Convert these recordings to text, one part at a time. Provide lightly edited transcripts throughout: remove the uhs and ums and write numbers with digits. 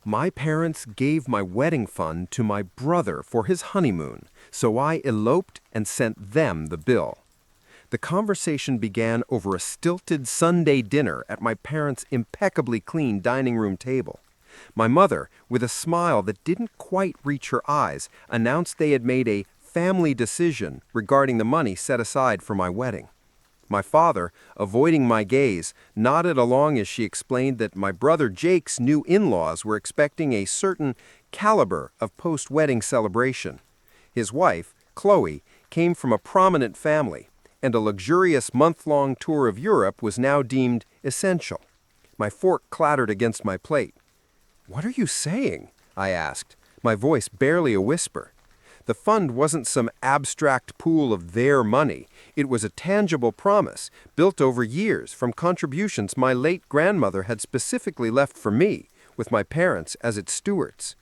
My parents gave my wedding fund to my brother for his honeymoon, so I eloped and sent them the bill. The conversation began over a stilted Sunday dinner at my parents' impeccably clean dining room table. My mother, with a smile that didn't quite reach her eyes, announced they had made a family decision regarding the money set aside for my wedding. My father, avoiding my gaze, nodded along as she explained that my brother Jake's new in-laws were expecting a certain caliber of post-wedding celebration. His wife, Qley, came from a prominent family, and a luxurious month-long tour of Europe was now deemed essential. My fork clattered against my plate. "What are you saying?" I asked, my voice barely a whisper. The fund wasn't some abstract pool of their money. It was a tangible promise, built over years from contributions my late grandmother had specifically left for me, with my parents as its stewards.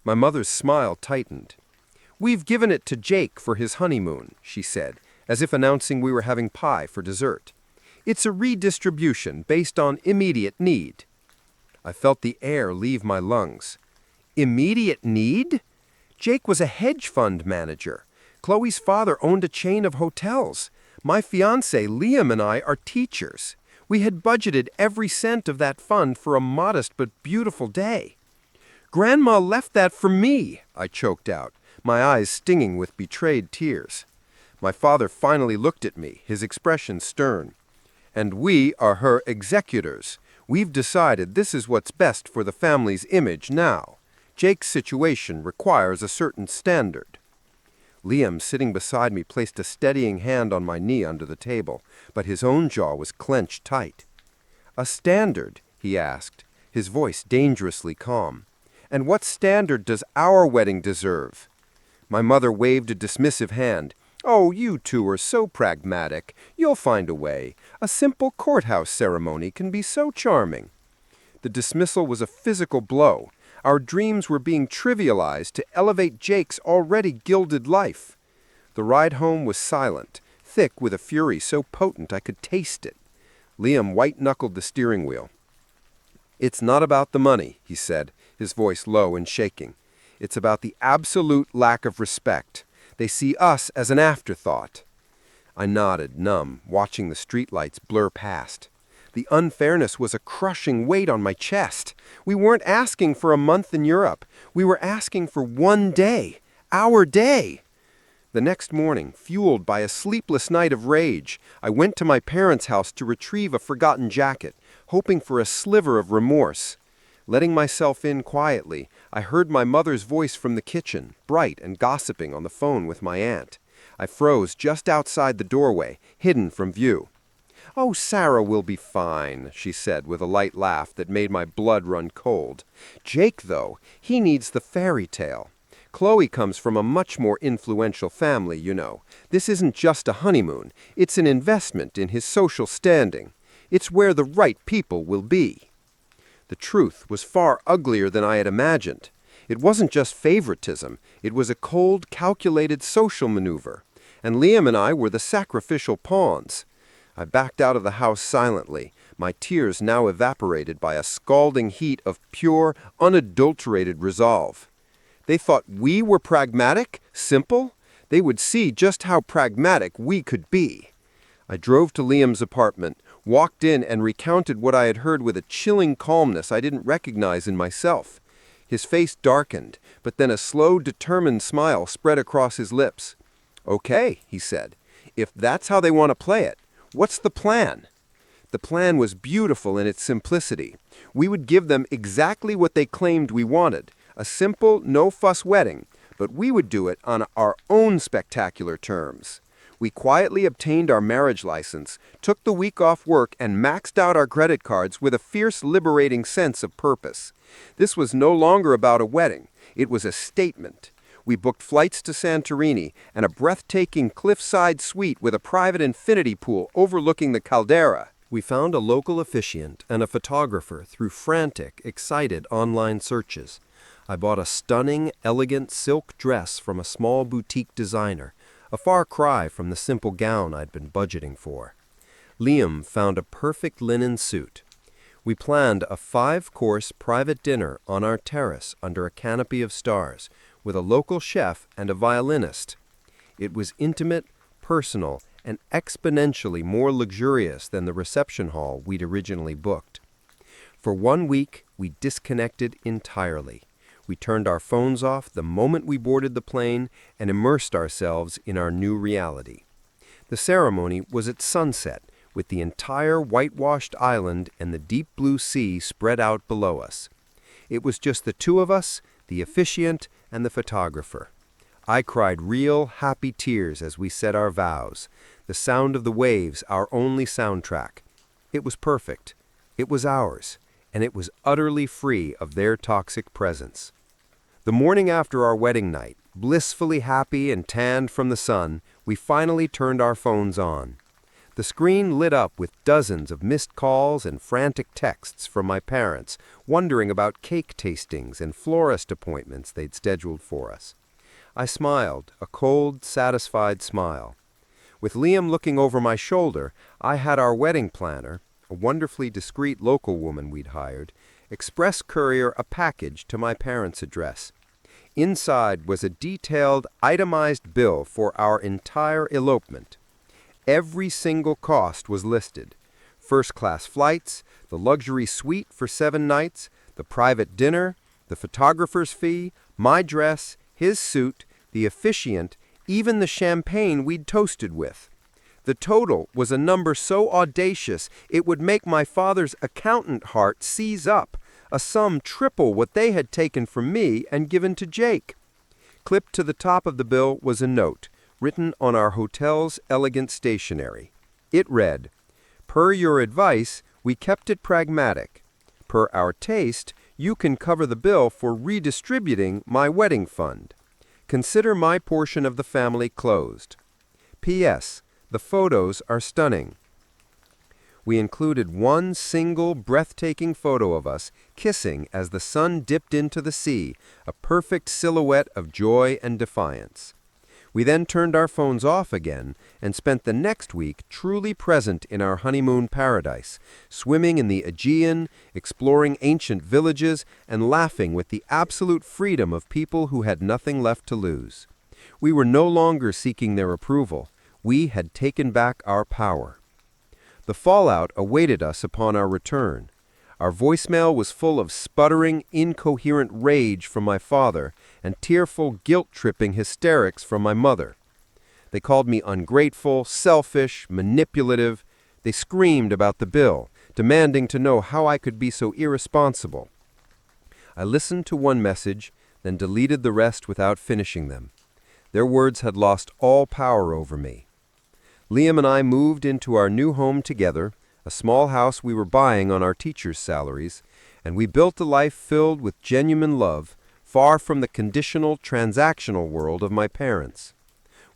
My mother's smile tightened. "We've given it to Jake for his honeymoon," she said, as if announcing we were having pie for dessert. "It's a redistribution based on immediate need." I felt the air leave my lungs. Immediate need? Jake was a hedge fund manager. Chloe's father owned a chain of hotels. My fiancé, Liam, and I are teachers. We had budgeted every cent of that fund for a modest but beautiful day. "Grandma left that for me," I choked out, my eyes stinging with betrayed tears. My father finally looked at me, his expression stern. "And we are her executors. We've decided this is what's best for the family's image now. Jake's situation requires a certain standard." Liam, sitting beside me, placed a steadying hand on my knee under the table, but his own jaw was clenched tight. "A standard?" he asked, his voice dangerously calm. "And what standard does our wedding deserve?" My mother waved a dismissive hand. "Oh, you two are so pragmatic. You'll find a way. A simple courthouse ceremony can be so charming." The dismissal was a physical blow. Our dreams were being trivialized to elevate Jake's already gilded life. The ride home was silent, thick with a fury so potent I could taste it. Liam white-knuckled the steering wheel. "It's not about the money," he said, his voice low and shaking. "It's about the absolute lack of respect. They see us as an afterthought." I nodded, numb, watching the streetlights blur past. The unfairness was a crushing weight on my chest. We weren't asking for a month in Europe. We were asking for one day, our day. The next morning, fueled by a sleepless night of rage, I went to my parents' house to retrieve a forgotten jacket, hoping for a sliver of remorse. Letting myself in quietly, I heard my mother's voice from the kitchen, bright and gossiping on the phone with my aunt. I froze just outside the doorway, hidden from view. "Oh, Sarah will be fine," she said with a light laugh that made my blood run cold. "Jake, though, he needs the fairy tale. Qley comes from a much more influential family, you know. This isn't just a honeymoon. It's an investment in his social standing. It's where the right people will be." The truth was far uglier than I had imagined. It wasn't just favoritism. It was a cold, calculated social maneuver. And Liam and I were the sacrificial pawns. I backed out of the house silently, my tears now evaporated by a scalding heat of pure, unadulterated resolve. They thought we were pragmatic, simple. They would see just how pragmatic we could be. I drove to Liam's apartment, walked in and recounted what I had heard with a chilling calmness I didn't recognize in myself. His face darkened, but then a slow, determined smile spread across his lips. "Okay," he said, "if that's how they want to play it, what's the plan?" The plan was beautiful in its simplicity. We would give them exactly what they claimed we wanted, a simple, no-fuss wedding, but we would do it on our own spectacular terms. We quietly obtained our marriage license, took the week off work, and maxed out our credit cards with a fierce, liberating sense of purpose. This was no longer about a wedding. It was a statement. We booked flights to Santorini and a breathtaking cliffside suite with a private infinity pool overlooking the caldera. We found a local officiant and a photographer through frantic, excited online searches. I bought a stunning, elegant silk dress from a small boutique designer, a far cry from the simple gown I'd been budgeting for. Liam found a perfect linen suit. We planned a 5-course private dinner on our terrace under a canopy of stars, with a local chef and a violinist. It was intimate, personal, and exponentially more luxurious than the reception hall we'd originally booked. For 1 week, we disconnected entirely. We turned our phones off the moment we boarded the plane and immersed ourselves in our new reality. The ceremony was at sunset, with the entire whitewashed island and the deep blue sea spread out below us. It was just the two of us, the officiant, and the photographer. I cried real, happy tears as we said our vows, the sound of the waves our only soundtrack. It was perfect. It was ours, and it was utterly free of their toxic presence. The morning after our wedding night, blissfully happy and tanned from the sun, we finally turned our phones on. The screen lit up with dozens of missed calls and frantic texts from my parents, wondering about cake tastings and florist appointments they'd scheduled for us. I smiled, a cold, satisfied smile. With Liam looking over my shoulder, I had our wedding planner, a wonderfully discreet local woman we'd hired, express courier a package to my parents' address. Inside was a detailed, itemized bill for our entire elopement. Every single cost was listed: first-class flights, the luxury suite for 7 nights, the private dinner, the photographer's fee, my dress, his suit, the officiant, even the champagne we'd toasted with. The total was a number so audacious it would make my father's accountant heart seize up, a sum triple what they had taken from me and given to Jake. Clipped to the top of the bill was a note, written on our hotel's elegant stationery. It read, "Per your advice, we kept it pragmatic. Per our taste, you can cover the bill for redistributing my wedding fund. Consider my portion of the family closed. P.S. The photos are stunning." We included one single breathtaking photo of us kissing as the sun dipped into the sea, a perfect silhouette of joy and defiance. We then turned our phones off again and spent the next week truly present in our honeymoon paradise, swimming in the Aegean, exploring ancient villages, and laughing with the absolute freedom of people who had nothing left to lose. We were no longer seeking their approval. We had taken back our power. The fallout awaited us upon our return. Our voicemail was full of sputtering, incoherent rage from my father and tearful, guilt-tripping hysterics from my mother. They called me ungrateful, selfish, manipulative. They screamed about the bill, demanding to know how I could be so irresponsible. I listened to one message, then deleted the rest without finishing them. Their words had lost all power over me. Liam and I moved into our new home together, a small house we were buying on our teachers' salaries, and we built a life filled with genuine love, far from the conditional, transactional world of my parents.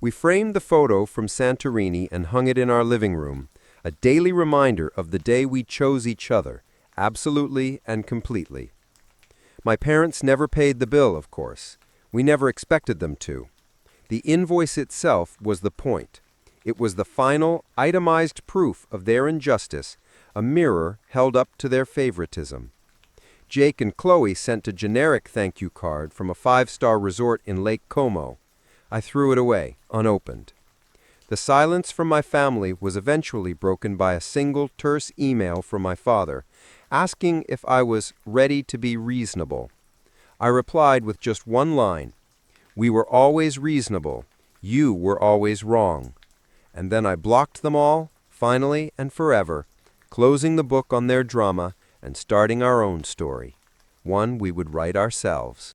We framed the photo from Santorini and hung it in our living room, a daily reminder of the day we chose each other, absolutely and completely. My parents never paid the bill, of course. We never expected them to. The invoice itself was the point. It was the final, itemized proof of their injustice, a mirror held up to their favoritism. Jake and Qley sent a generic thank you card from a 5-star resort in Lake Como. I threw it away, unopened. The silence from my family was eventually broken by a single terse email from my father, asking if I was ready to be reasonable. I replied with just one line: "We were always reasonable. You were always wrong." And then I blocked them all, finally and forever, closing the book on their drama and starting our own story, one we would write ourselves.